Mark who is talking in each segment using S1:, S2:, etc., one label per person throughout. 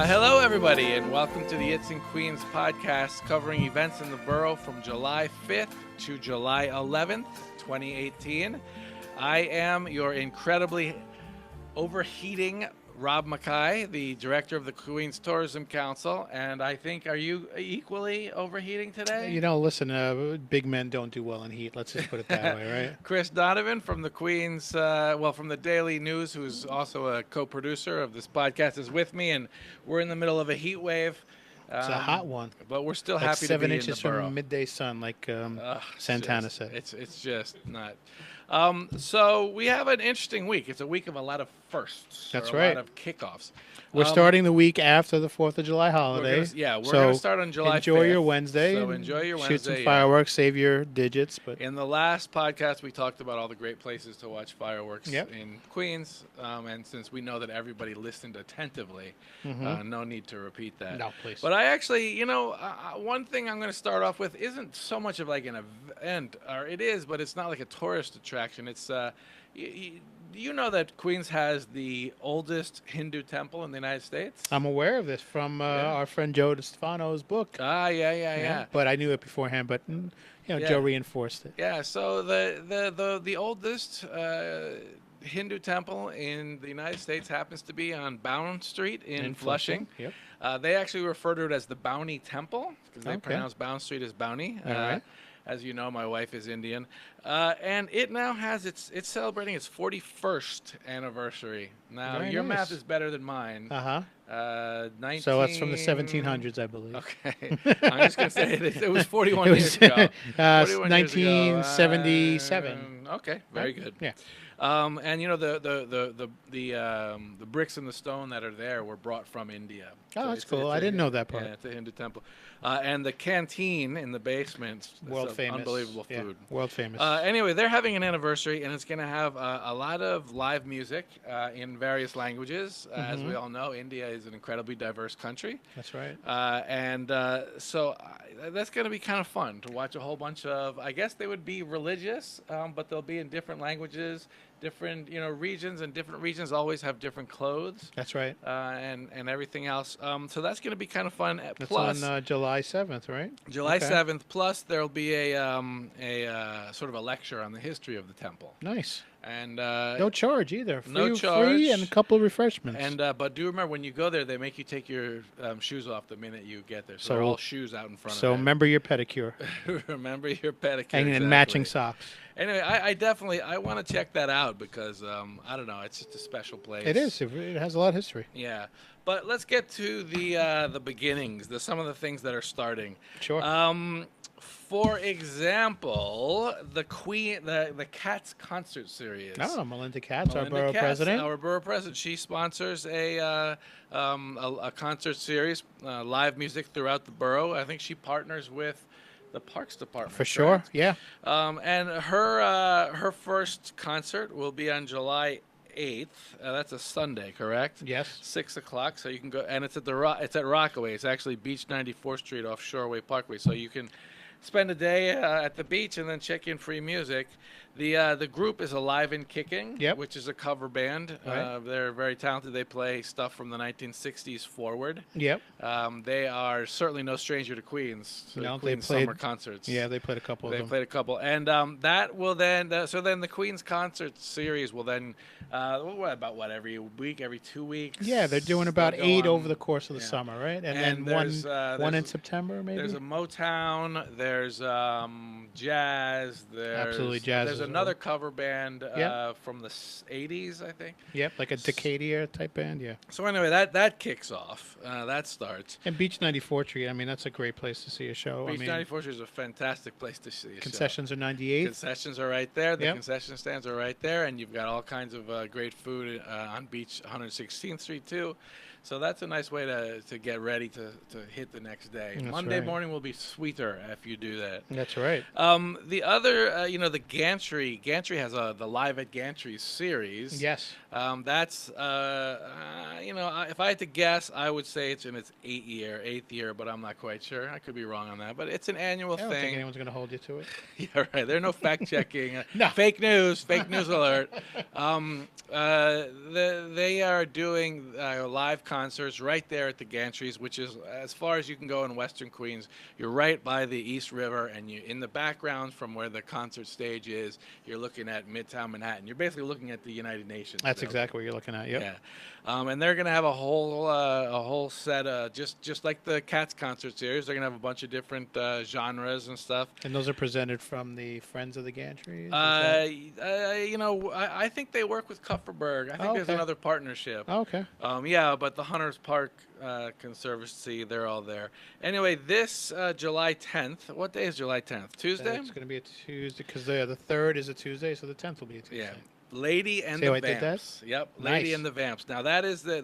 S1: Hello, everybody, and welcome to the It's in Queens podcast covering events in the borough from July 5th to July 11th, 2018. I am your incredibly overheating Rob Mackay, the director of the Queens Tourism Council, and I think, are you equally overheating today?
S2: You know, listen, big men don't do well in heat. Let's just put it that way, right?
S1: Chris Donovan from the Queens, from the Daily News, who's also a co-producer of this podcast, is with me, and we're in the middle of a heat wave.
S2: It's a hot one.
S1: But we're still
S2: Like
S1: happy to
S2: 7
S1: be
S2: inches
S1: in the borough.
S2: from midday sun, like Santana said.
S1: It's just not. So we have an interesting week. It's a week of a lot of firsts.
S2: That's
S1: A
S2: right.
S1: lot of kickoffs.
S2: We're starting the week after the 4th of July holiday.
S1: We're going to start on July 5th.
S2: Enjoy your Wednesday.
S1: So enjoy your Wednesday.
S2: Shoot some fireworks, save your digits. But
S1: in the last podcast, we talked about all the great places to watch fireworks
S2: Yep.
S1: in Queens. And since we know that everybody listened attentively, no need to repeat that.
S2: No, please.
S1: But I actually, one thing I'm going to start off with isn't so much of like an event, or it is, but it's not like a tourist attraction. It's you know that Queens has the oldest Hindu temple in the United States?
S2: I'm aware of this from our friend Joe DeStefano's book.
S1: Yeah.
S2: But I knew it beforehand, but Joe reinforced it.
S1: Yeah, so the oldest Hindu temple in the United States happens to be on Bound Street in Flushing.
S2: Yep.
S1: They actually refer to it as the Bounty Temple because they
S2: Okay.
S1: pronounce Bound Street as Bounty.
S2: All right.
S1: As you know, my wife is Indian, and it now has it's celebrating its 41st anniversary. Now,
S2: Very
S1: your
S2: nice.
S1: math is better than mine.
S2: So it's from the 1700s, I believe.
S1: Okay, I'm just gonna say it was 41 years ago.
S2: 1977.
S1: Okay, very good.
S2: Yeah.
S1: And the bricks and the stone that are there were brought from India.
S2: Oh,
S1: So
S2: that's
S1: it's
S2: cool. I didn't know that part.
S1: Yeah, it's a Hindu temple. And the canteen in the basement,
S2: World famous.
S1: unbelievable
S2: Yeah,
S1: food.
S2: world famous.
S1: Anyway, they're having an anniversary, and it's going to have a lot of live music in various languages. As we all know, India is an incredibly diverse country.
S2: That's right.
S1: So that's going to be kind of fun to watch a whole bunch of, I guess they would be religious, but they'll be in different languages, different regions, and different regions always have different clothes.
S2: That's right.
S1: And everything else. So that's going to be kind of fun.
S2: That's
S1: Plus,
S2: on July 7th, right?
S1: July
S2: Okay.
S1: 7th. Plus, there'll be a sort of a lecture on the history of the temple.
S2: Nice.
S1: And
S2: No charge either. Free,
S1: no charge.
S2: Free and a couple of refreshments.
S1: And but do remember when you go there, they make you take your shoes off the minute you get there. So they're
S2: So-
S1: all shoes out in front
S2: so
S1: of it.
S2: remember your pedicure
S1: Remember your pedicure.
S2: and
S1: exactly.
S2: matching socks.
S1: Anyway, I definitely want to check that out because I don't know, it's just a special place.
S2: It is. It has a lot of history.
S1: Yeah, but let's get to the beginnings, some of the things that are starting.
S2: Sure.
S1: For example, the Cats concert series.
S2: Oh, Melinda Katz, our
S1: Melinda
S2: borough
S1: Katz,
S2: president.
S1: Our borough president. She sponsors a concert series, live music throughout the borough. I think she partners with the Parks Department.
S2: For sure.
S1: correct?
S2: Yeah.
S1: And her first concert will be on July 8th. That's a Sunday, correct?
S2: Yes.
S1: 6 o'clock. So you can go, and it's at Rockaway. It's actually Beach 94th Street off Shoreway Parkway. So you can spend a day at the beach and then check in free music. The group is Alive and Kicking,
S2: Yep.
S1: which is a cover band.
S2: Right.
S1: They're very talented. They play stuff from the 1960s forward.
S2: Yep.
S1: They are certainly no stranger to Queens. So
S2: No, they
S1: Queens
S2: played-
S1: summer concerts.
S2: Yeah, they played a couple of
S1: They
S2: them.
S1: played a couple, and that will then. So then the Queen's concert series will then, every week, every 2 weeks.
S2: Yeah, they're doing about
S1: They'll
S2: 8
S1: go
S2: over
S1: on-
S2: the course of the
S1: yeah.
S2: summer, right? And
S1: And
S2: then
S1: there's,
S2: one in
S1: there's-
S2: September, maybe?
S1: There's a Motown. There's jazz. There's
S2: Absolutely, jazz
S1: There's
S2: as
S1: another
S2: well.
S1: cover band
S2: Yeah.
S1: from the 80s, I think.
S2: Yep, like a Decadia type band, yeah.
S1: So anyway, that kicks off. That starts.
S2: And Beach 94 Tree, I mean, that's a great place to see a show.
S1: Beach
S2: I mean,
S1: 94 is a fantastic place to see a show.
S2: concessions are 98.
S1: Concessions are right there. The
S2: Yep.
S1: concession stands are right there, and you've got all kinds of great food on Beach 116th Street too. So that's a nice way to get ready to hit the next day.
S2: That's
S1: Monday
S2: right.
S1: morning will be sweeter if you do that.
S2: That's right.
S1: The other, the Gantry. Gantry has the Live at Gantry series.
S2: Yes.
S1: That's, if I had to guess, I would say it's in its eighth year, but I'm not quite sure. I could be wrong on that. But it's an annual
S2: I don't think
S1: thing.
S2: anyone's going to hold you to it.
S1: Yeah, right. There's no fact checking.
S2: No.
S1: Fake news alert. They are doing live concerts right there at the Gantries, which is as far as you can go in Western Queens. You're right by the East River, and you in the background from where the concert stage is, you're looking at Midtown Manhattan. You're basically looking at the United Nations.
S2: That's exactly what you're looking at. Yep.
S1: Yeah. And they're gonna have a whole set of just like the Cats concert series. They're gonna have a bunch of different genres and stuff.
S2: And those are presented from the Friends of the Gantries?
S1: I think they work with Kupferberg. I think there's another partnership.
S2: Oh, okay.
S1: Yeah, but the Hunters Park Conservancy, they're all there. Anyway, this July 10th. What day is July 10th? Tuesday.
S2: It's going to be a Tuesday because the 3rd is a Tuesday, so the 10th will be a Tuesday.
S1: Yeah. Lady and
S2: See
S1: the
S2: how I did
S1: Vamps.
S2: that?
S1: Yep,
S2: Nice.
S1: Lady and the Vamps. Now that is they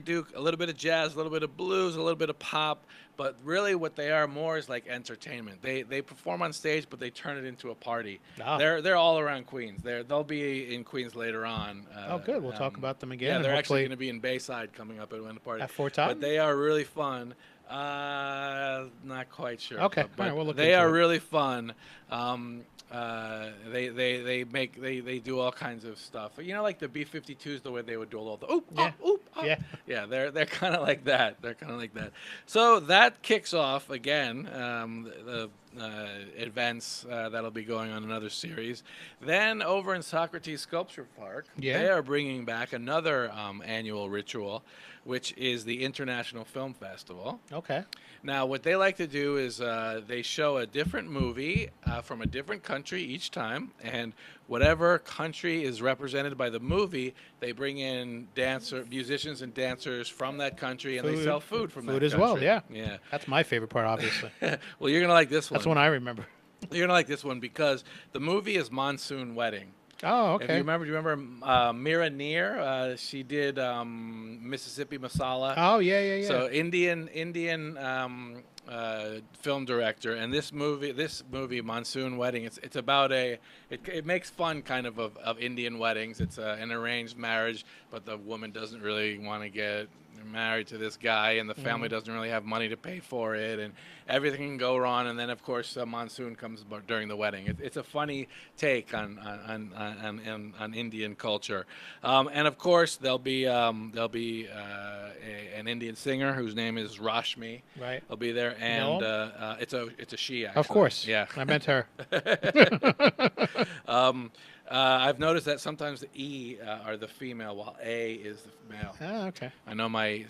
S1: do a little bit of jazz, a little bit of blues, a little bit of pop, but really what they are more is like entertainment. They perform on stage, but they turn it into a party.
S2: Oh.
S1: They're all around Queens. They'll be in Queens later on.
S2: Good. We'll talk about them again.
S1: Yeah,
S2: and
S1: they're actually
S2: hopefully
S1: going to be in Bayside coming up at one party.
S2: at 4 times.
S1: But they are really fun. Not quite sure.
S2: Okay,
S1: but
S2: all right, we'll look
S1: they
S2: into
S1: are
S2: it.
S1: really fun. They do all kinds of stuff. You know, like the B-52s, the way they would do all the oop,
S2: Yeah.
S1: oop, oop. Yeah. They're kind of like that. So that kicks off again the events that'll be going on another series. Then over in Socrates Sculpture Park, they are bringing back another annual ritual, which is the International Film Festival.
S2: Okay.
S1: Now, what they like to do is they show a different movie from a different country each time, and whatever country is represented by the movie, they bring in musicians and dancers from that country, and they sell food from that country.
S2: Food as well, yeah.
S1: Yeah.
S2: That's my favorite part, obviously.
S1: Well, you're going to like this one.
S2: That's one I remember.
S1: You're going to like this one because the movie is Monsoon Wedding.
S2: Oh, okay.
S1: If you remember Mira Neer? She did Mississippi Masala.
S2: Oh, yeah.
S1: So Indian film director, and this movie Monsoon Wedding. It's about it makes fun kind of Indian weddings. It's an arranged marriage, but the woman doesn't really want to get married to this guy, and the family doesn't really have money to pay for it, and everything can go wrong. And then of course monsoon comes during the wedding. It's a funny take on Indian culture, and of course there'll be an Indian singer whose name is Rashmi.
S2: Right.
S1: I'll be there, and it's a she actually.
S2: Of course.
S1: Yeah.
S2: I meant her.
S1: I've noticed that sometimes the E are the female, while A is the male.
S2: Oh, okay.
S1: I know my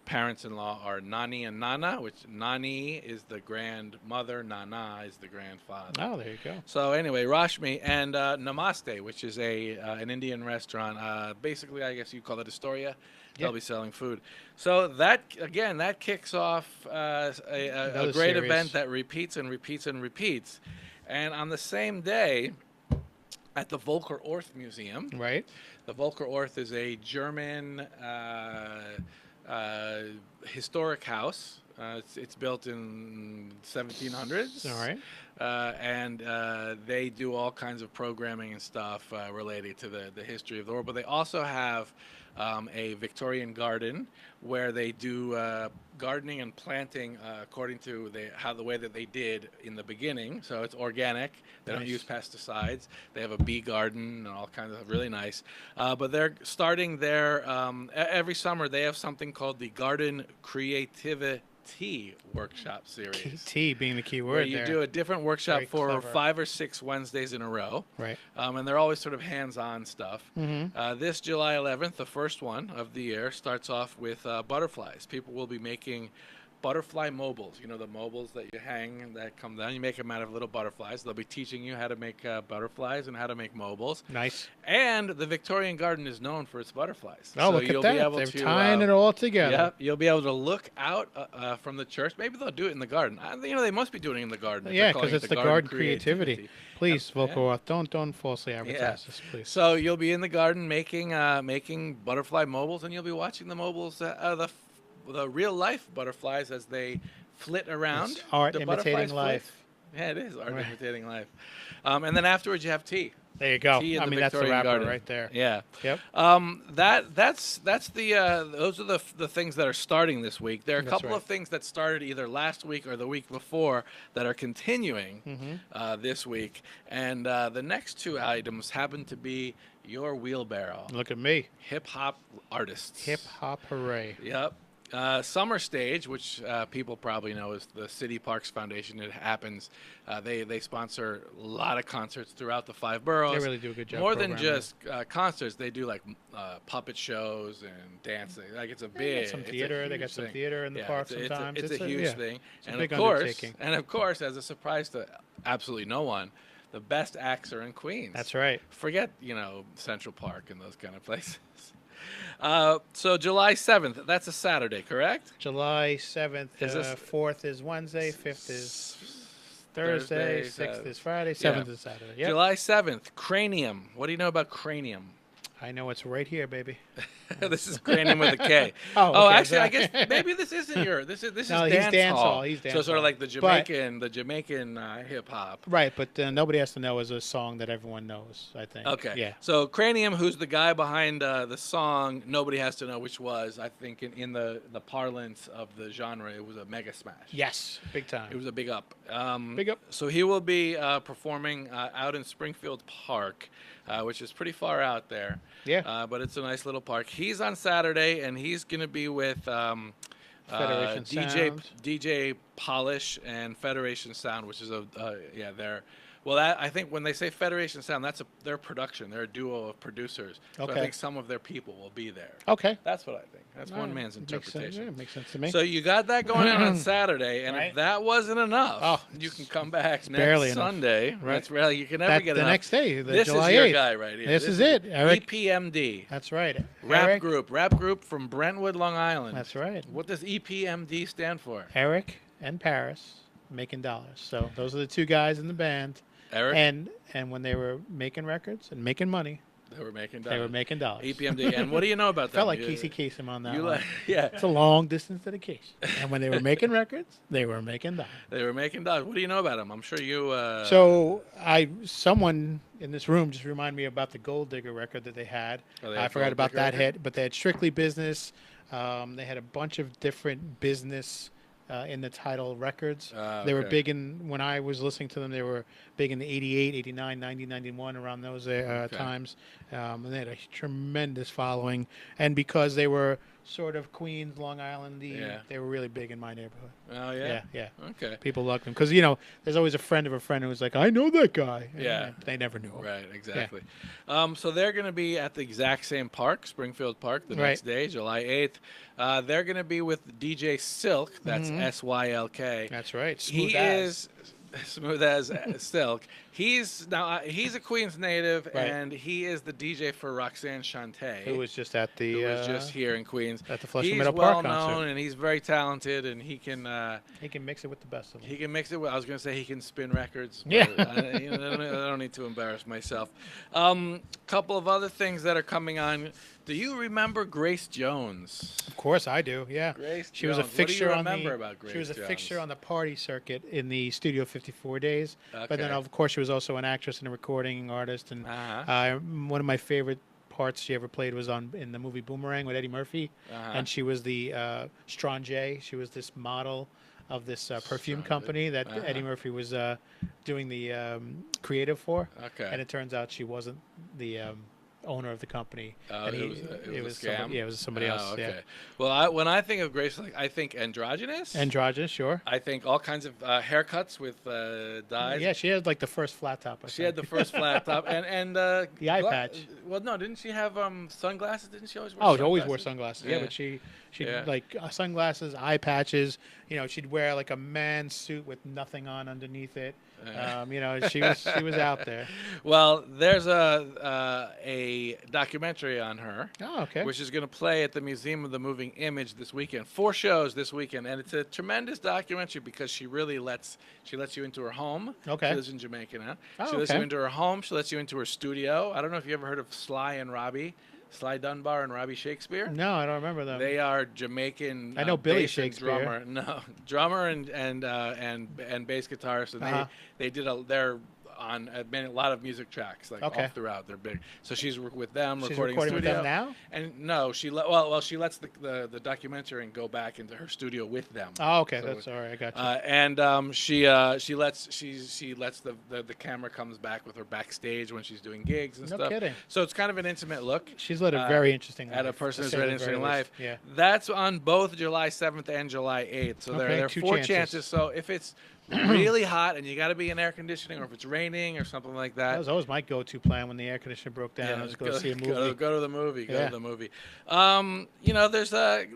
S1: parents-in-law are Nani and Nana, which Nani is the grandmother, Nana is the grandfather.
S2: Oh, there you go.
S1: So anyway, Rashmi and Namaste, which is an Indian restaurant. Basically, I guess you call it Astoria. They'll be selling food. So that kicks off a great event that repeats and repeats and repeats. And on the same day, at the Volker Orth Museum.
S2: Right.
S1: The Volker Orth is a German historic house. It's built in 1700s.
S2: All right.
S1: And they do all kinds of programming and stuff related to the history of the world. But they also have a Victorian garden where they do gardening and planting according to the way that they did in the beginning. So it's organic. They don't use pesticides. They have a bee garden and all kinds of really nice. But they're starting every summer they have something called the Garden Creativity Workshop Series.
S2: T being the key word
S1: where you
S2: there.
S1: do a different workshop
S2: Very
S1: for
S2: clever.
S1: 5 or 6 Wednesdays in a row.
S2: Right.
S1: And they're always sort of hands-on stuff.
S2: Mm-hmm.
S1: This July 11th, the first one of the year, starts off with butterflies. People will be making butterfly mobiles. You know, the mobiles that you hang that come down. You make them out of little butterflies. They'll be teaching you how to make butterflies and how to make mobiles.
S2: Nice.
S1: And the Victorian garden is known for its butterflies.
S2: Oh,
S1: so
S2: look
S1: you'll
S2: at that.
S1: Be able
S2: They're
S1: to,
S2: tying it all together.
S1: Yep. You'll be able to look out from the church. Maybe they'll do it in the garden. They must be doing it in the garden.
S2: Yeah, because it's the garden creativity. Please, Volker Orth, don't falsely advertise this, please.
S1: So you'll be in the garden making butterfly mobiles, and you'll be watching the mobiles, the real life butterflies as they flit around.
S2: It's art
S1: the
S2: imitating
S1: butterflies
S2: life.
S1: Yeah, it is art imitating life. And then afterwards you have tea.
S2: There you go.
S1: Tea in
S2: I
S1: the
S2: mean, that's the
S1: Victorian
S2: wrapper
S1: Garden.
S2: right there.
S1: Yeah.
S2: Yep.
S1: That's the those are the things that are starting this week. There are a
S2: That's
S1: couple
S2: right.
S1: of things that started either last week or the week before that are continuing this week, and the next two items happen to be your wheelbarrow.
S2: Look at me.
S1: Hip hop artists.
S2: Hip hop hooray.
S1: Yep. Summer Stage, which people probably know is the City Parks Foundation. It happens. They sponsor a lot of concerts throughout the 5 boroughs.
S2: They really do a good job.
S1: More than
S2: programming.
S1: just concerts, they do like puppet shows and dancing. Like it's a
S2: They
S1: big.
S2: got some theater. They got some theater in the park sometimes.
S1: It's a huge
S2: yeah,
S1: thing.
S2: It's a
S1: And
S2: big
S1: of course,
S2: undertaking.
S1: as a surprise to absolutely no one, the best acts are in Queens.
S2: That's right.
S1: Forget Central Park and those kind of places. So July 7th, that's a Saturday, correct?
S2: July 7th,
S1: Is this-
S2: 4th is Wednesday, 5th is Thursday, 6th is Friday, 7th is Saturday. Yep.
S1: July 7th, Cranium. What do you know about Cranium?
S2: I know it's right here, baby.
S1: This is Cranium with a K.
S2: Oh, okay,
S1: actually, I
S2: sorry.
S1: guess maybe this isn't your. This is
S2: No, he's
S1: dance
S2: dance
S1: hall.
S2: hall, he's
S1: so
S2: dance
S1: sort of
S2: hall.
S1: like the
S2: But-
S1: Jamaican hip hop.
S2: Right, but Nobody Has to Know is a song that everyone knows, I think.
S1: Okay.
S2: Yeah.
S1: So Cranium, who's the guy behind the song "Nobody Has to Know," which was, I think, in the parlance of the genre, it was a mega smash.
S2: Yes, big time.
S1: It was a big up.
S2: Big up.
S1: So he will be performing out in Springfield Park, which is pretty far out there.
S2: Yeah.
S1: But it's a nice little park. He's on Saturday, and he's going to be with
S2: Federation Sound.
S1: DJ Polish and Federation Sound, which is they're. Well, I think when they say Federation Sound, that's their production. They're a duo of producers. So I
S2: Okay.
S1: think some of their people will be there.
S2: Okay.
S1: That's what I think. That's one
S2: Alright,
S1: man's
S2: makes sense.
S1: interpretation.
S2: Yeah, makes sense to me.
S1: So you got that going on Saturday, and if
S2: Right.
S1: that wasn't enough,
S2: Oh,
S1: you can come back
S2: barely
S1: next
S2: enough.
S1: Sunday.
S2: Right.
S1: That's really you can never
S2: That,
S1: get
S2: the
S1: enough.
S2: next day,
S1: This
S2: July
S1: is your
S2: 8th.
S1: guy right here.
S2: This is it, Eric.
S1: EPMD,
S2: That's right.
S1: rap
S2: Eric,
S1: group from Brentwood, Long Island.
S2: That's right.
S1: What does EPMD stand for?
S2: Eric and Paris making dollars. So those are the two guys in the band.
S1: Eric.
S2: And when they were making records and making money,
S1: They were making
S2: they were
S1: dollars.
S2: making dollars.
S1: EPMD. And what do you know about that?
S2: Felt like Casey Kasem on that
S1: You
S2: one.
S1: like, yeah.
S2: It's a long distance dedication. And when they were making records, they were making dollars.
S1: They were making dollars. What do you know about them? I'm sure you.
S2: So someone in this room just reminded me about the Gold Digger record that they had.
S1: Oh, they
S2: I
S1: had
S2: forgot
S1: Gold
S2: about
S1: Digger
S2: that
S1: record?
S2: hit, but they had Strictly Business. They had a bunch of different business in the title records. They were
S1: okay.
S2: big when I was listening to them, they were big in the 88, 89, 90, 91, around those times. And they had a tremendous following. And because they were sort of Queens, Long Island, they were really big in my neighborhood.
S1: Oh yeah.
S2: Yeah.
S1: Okay.
S2: People loved them. Because, there's always a friend of a friend who's like, I know that guy. And
S1: Yeah.
S2: They never knew him.
S1: Right, exactly. So they're going to be at the exact same park, Springfield Park, the next day, July 8th. They're going to be with DJ Silk. That's SYLK.
S2: That's right.
S1: He
S2: Smooth as.
S1: is smooth as silk. He's a Queens native,
S2: Right.
S1: and he is the DJ for Roxanne Shante.
S2: Who was just at the
S1: who was just here in Queens.
S2: at the Flushing
S1: He's
S2: Meadow
S1: well
S2: Park concert.
S1: known, and he's very talented, and he can
S2: mix it with the best of them.
S1: he can mix it with. I was going to say he can spin records. But
S2: Yeah.
S1: I don't need to embarrass myself. Couple of other things that are coming on. Do you remember Grace Jones?
S2: Of course I do. Yeah.
S1: Grace
S2: She was a
S1: Jones. What do you
S2: fixture on
S1: remember
S2: the.
S1: about Grace
S2: She was a
S1: Jones?
S2: fixture on the party circuit in the Studio 54 days. But then,
S1: Okay.
S2: of course, she was also an actress and a recording artist. And
S1: Uh-huh.
S2: one of my favorite parts she ever played was in the movie Boomerang with Eddie Murphy,
S1: Uh-huh.
S2: and she was the Strange. She was this model of this perfume
S1: Strange.
S2: company that
S1: Uh-huh.
S2: Eddie Murphy was doing the creative for.
S1: Okay.
S2: And it turns out she wasn't the owner of the company.
S1: Oh,
S2: and
S1: it was a scam?
S2: somebody, it was somebody else.
S1: Okay.
S2: Yeah.
S1: Well, when I think of Grace, I think androgynous.
S2: Androgynous, sure.
S1: I think all kinds of haircuts with dyes.
S2: Yeah, she had like the first flat top.
S1: She had the first flat top and the
S2: eye patch.
S1: Well, no, didn't she have sunglasses? Didn't she always wear?
S2: Oh,
S1: sunglasses?
S2: she always wore sunglasses. Yeah,
S1: Yeah.
S2: but she'd
S1: Yeah.
S2: like sunglasses, eye patches. She'd wear like a man's suit with nothing on underneath it. She was out there.
S1: Well, there's a documentary on her.
S2: Oh, okay.
S1: Which is going to play at the Museum of the Moving Image this weekend. 4 shows this weekend, and it's a tremendous documentary because she really lets you into her home.
S2: Okay.
S1: She lives in Jamaica now.
S2: Oh,
S1: She lets you
S2: okay.
S1: into her home. She lets you into her studio. I don't know if you ever heard of Sly and Robbie. Sly Dunbar and Robbie Shakespeare.
S2: No, I don't remember them.
S1: They are Jamaican.
S2: I know Billy
S1: bass and
S2: Shakespeare.
S1: drummer. No, drummer and bass guitarist, and they did they're on a lot of music tracks all throughout. They're big. So she's with them,
S2: She's
S1: recording
S2: with
S1: studio
S2: them now.
S1: And no, she lets the documentary go back into her studio with them.
S2: Oh, okay,
S1: So,
S2: that's all right. I got you.
S1: And she lets the camera comes back with her backstage when she's doing gigs and
S2: No
S1: stuff.
S2: kidding.
S1: So it's kind of an intimate look.
S2: She's led a very interesting life.
S1: At a person who's led an interesting life.
S2: Yeah.
S1: That's on both July 7th and July 8th. So there are 4 chances. So if it's really hot and you got to be in air conditioning, or if it's raining or something like that.
S2: That was always my go-to plan when the air conditioner broke down. I was go see a movie.
S1: Go to the movie. Go
S2: Yeah.
S1: to the movie. There's a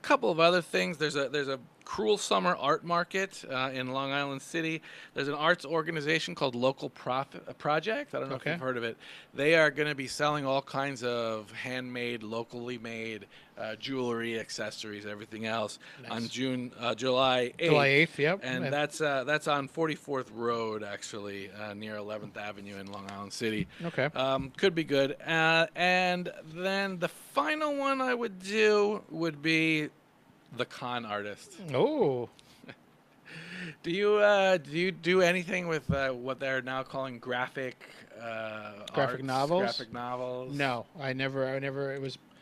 S1: couple of other things. There's a Cruel Summer Art Market in Long Island City. There's an arts organization called Local Project. I don't know if you've heard of it. They are going to be selling all kinds of handmade, locally made jewelry, accessories, everything else on July 8th.
S2: July 8th, yep.
S1: And that's on 44th Road, actually, near 11th Avenue in Long Island City.
S2: Okay.
S1: Could be good. And then the final one I would do would be The Con Artist.
S2: Oh.
S1: Do you do anything with what they're now calling graphic
S2: novels?
S1: Graphic novels?
S2: No, I never.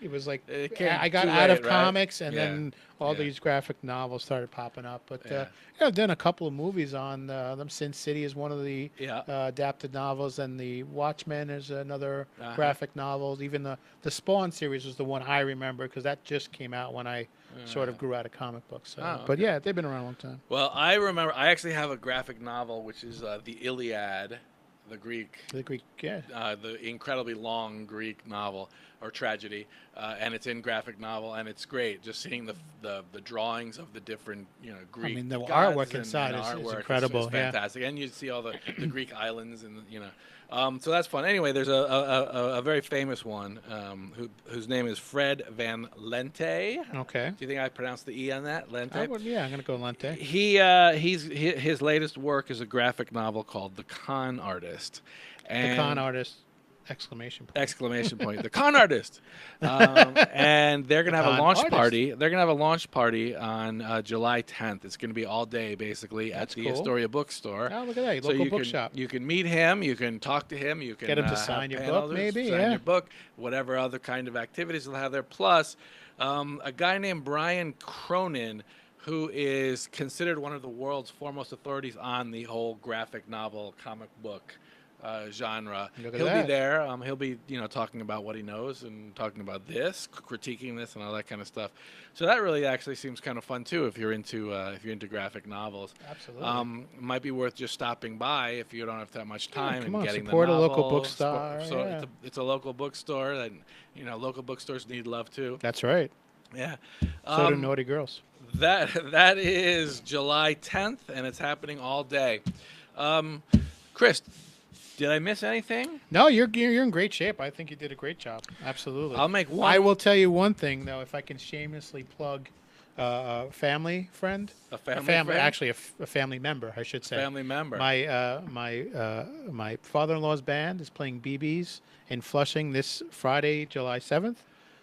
S2: It was like
S1: came
S2: I got
S1: too
S2: out
S1: late,
S2: of
S1: right?
S2: comics, and
S1: Yeah.
S2: then all these graphic novels started popping up. But
S1: Yeah.
S2: I've done a couple of movies on them. Sin City is one of the adapted novels, and The Watchmen is another graphic novel. Even the Spawn series was the one I remember because that just came out when I sort of grew out of comic books. So. But yeah, they've been around a long time.
S1: Well, I remember I actually have a graphic novel, which is the Iliad, the Greek, the incredibly long Greek novel or tragedy, and it's in graphic novel, and it's great. Just seeing the drawings of the different Greek.
S2: I mean, the
S1: gods
S2: artwork inside is
S1: artwork
S2: incredible.
S1: It's fantastic, and you see all the Greek islands and so that's fun. Anyway, there's a very famous one whose name is Fred Van Lente.
S2: Okay.
S1: Do you think I pronounced the E on that? Lente?
S2: Yeah, I'm gonna go Lente.
S1: His latest work is a graphic novel called The Con Artist.
S2: The Con Artist! Exclamation point.
S1: Exclamation point. The Con Artist. And they're going to have a launch party. They're going to have a launch party on July 10th. It's going to be all day, basically, at the Astoria Bookstore.
S2: Oh, look at that. Local bookshop.
S1: You can meet him. You can talk to him. You can
S2: get him to sign your book, maybe.
S1: Sign your book. Whatever other kind of activities they'll have there. Plus, a guy named Brian Cronin, who is considered one of the world's foremost authorities on the whole graphic novel, comic book genre. He'll be there. He'll be, talking about what he knows and talking about this, critiquing this, and all that kind of stuff. So that really actually seems kind of fun too if you're into graphic novels.
S2: Absolutely.
S1: Might be worth just stopping by if you don't have that much time and getting
S2: support
S1: the novel.
S2: a local bookstore.
S1: So it's a local bookstore that local bookstores need love too.
S2: That's right.
S1: Yeah.
S2: So do Naughty Girls.
S1: That is July 10th, and it's happening all day. Chris, did I miss anything?
S2: No, you're in great shape. I think you did a great job. Absolutely.
S1: I'll make one.
S2: I will tell you one thing though, if I can shamelessly plug a family friend.
S1: A family friend?
S2: Actually, a family member, I should say.
S1: Family member.
S2: My father-in-law's band is playing BB's in Flushing this Friday, July 7th.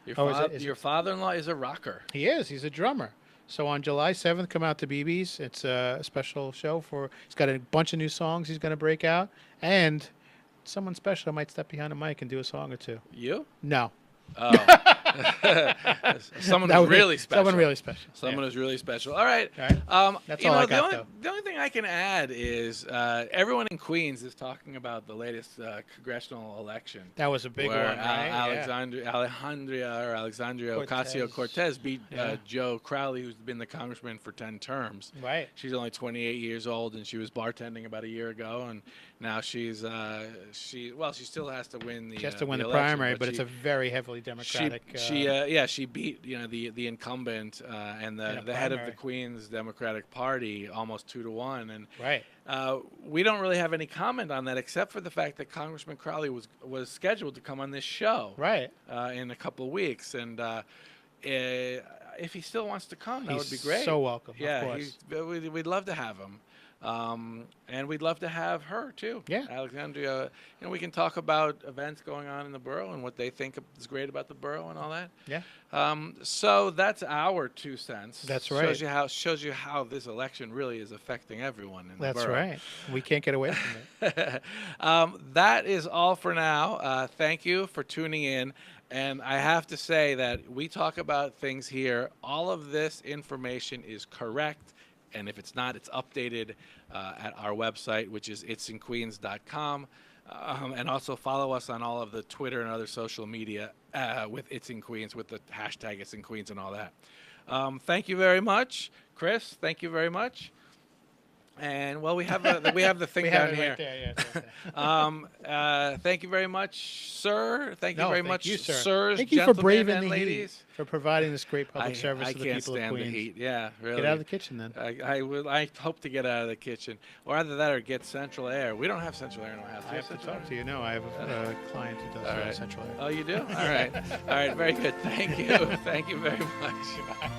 S1: Your father-in-law is a rocker.
S2: He is. He's a drummer. So on July 7th, come out to BB's. It's a special show he's got a bunch of new songs he's going to break out. And someone special might step behind the mic and do a song or two.
S1: You?
S2: No.
S1: Oh. Someone who's really special.
S2: Someone really special.
S1: Someone who's really special. All right.
S2: That's all I got,
S1: the only thing I can add is everyone in Queens is talking about the latest congressional election.
S2: That was a big one, right?
S1: Alexandria Ocasio-Cortez beat Joe Crowley, who's been the congressman for 10 terms.
S2: Right.
S1: She's only 28 years old, and she was bartending about a year ago, and now she still has to win the.
S2: She has to win
S1: the
S2: the
S1: election,
S2: primary, but it's a very heavily Democratic.
S1: She beat the incumbent and the head of the Queens Democratic Party almost 2-1, and we don't really have any comment on that except for the fact that Congressman Crowley was scheduled to come on this show in a couple of weeks, and if he still wants to come, that would be great.
S2: So welcome.
S1: Yeah,
S2: of course.
S1: we'd love to have him. And we'd love to have her too.
S2: Yeah.
S1: Alexandria. We can talk about events going on in the borough and what they think is great about the borough and all that.
S2: Yeah.
S1: So that's our 2 cents.
S2: That's right.
S1: Shows you how this election really is affecting everyone in the
S2: That's
S1: borough.
S2: right. We can't get away from it.
S1: That is all for now. Thank you for tuning in. And I have to say that we talk about things here. All of this information is correct. And if it's not, it's updated at our website, which is itsinqueens.com. And also follow us on all of the Twitter and other social media with It's in Queens, with the hashtag It's in Queens and all that. Thank you very much. Chris, thank you very much. And well, we have the thing
S2: We
S1: down
S2: have it
S1: here.
S2: right there. Yeah, it's right there.
S1: Thank you very much, sir. Thank you very much,
S2: you, sir.
S1: sirs,
S2: Thank you for
S1: gentlemen,
S2: braving
S1: and
S2: the
S1: ladies.
S2: heat, for providing this great public service
S1: I
S2: to the
S1: can't
S2: people of
S1: stand
S2: Queens.
S1: the heat. Yeah, really.
S2: Get out of the kitchen then.
S1: I hope to get out of the kitchen, or either that or get central air. We don't have central air in our house.
S2: I have to talk to you. No, I have a client who does
S1: All right.
S2: central air.
S1: Oh, you do? All right. All right. Very good. Thank you. Thank you very much.
S2: Goodbye.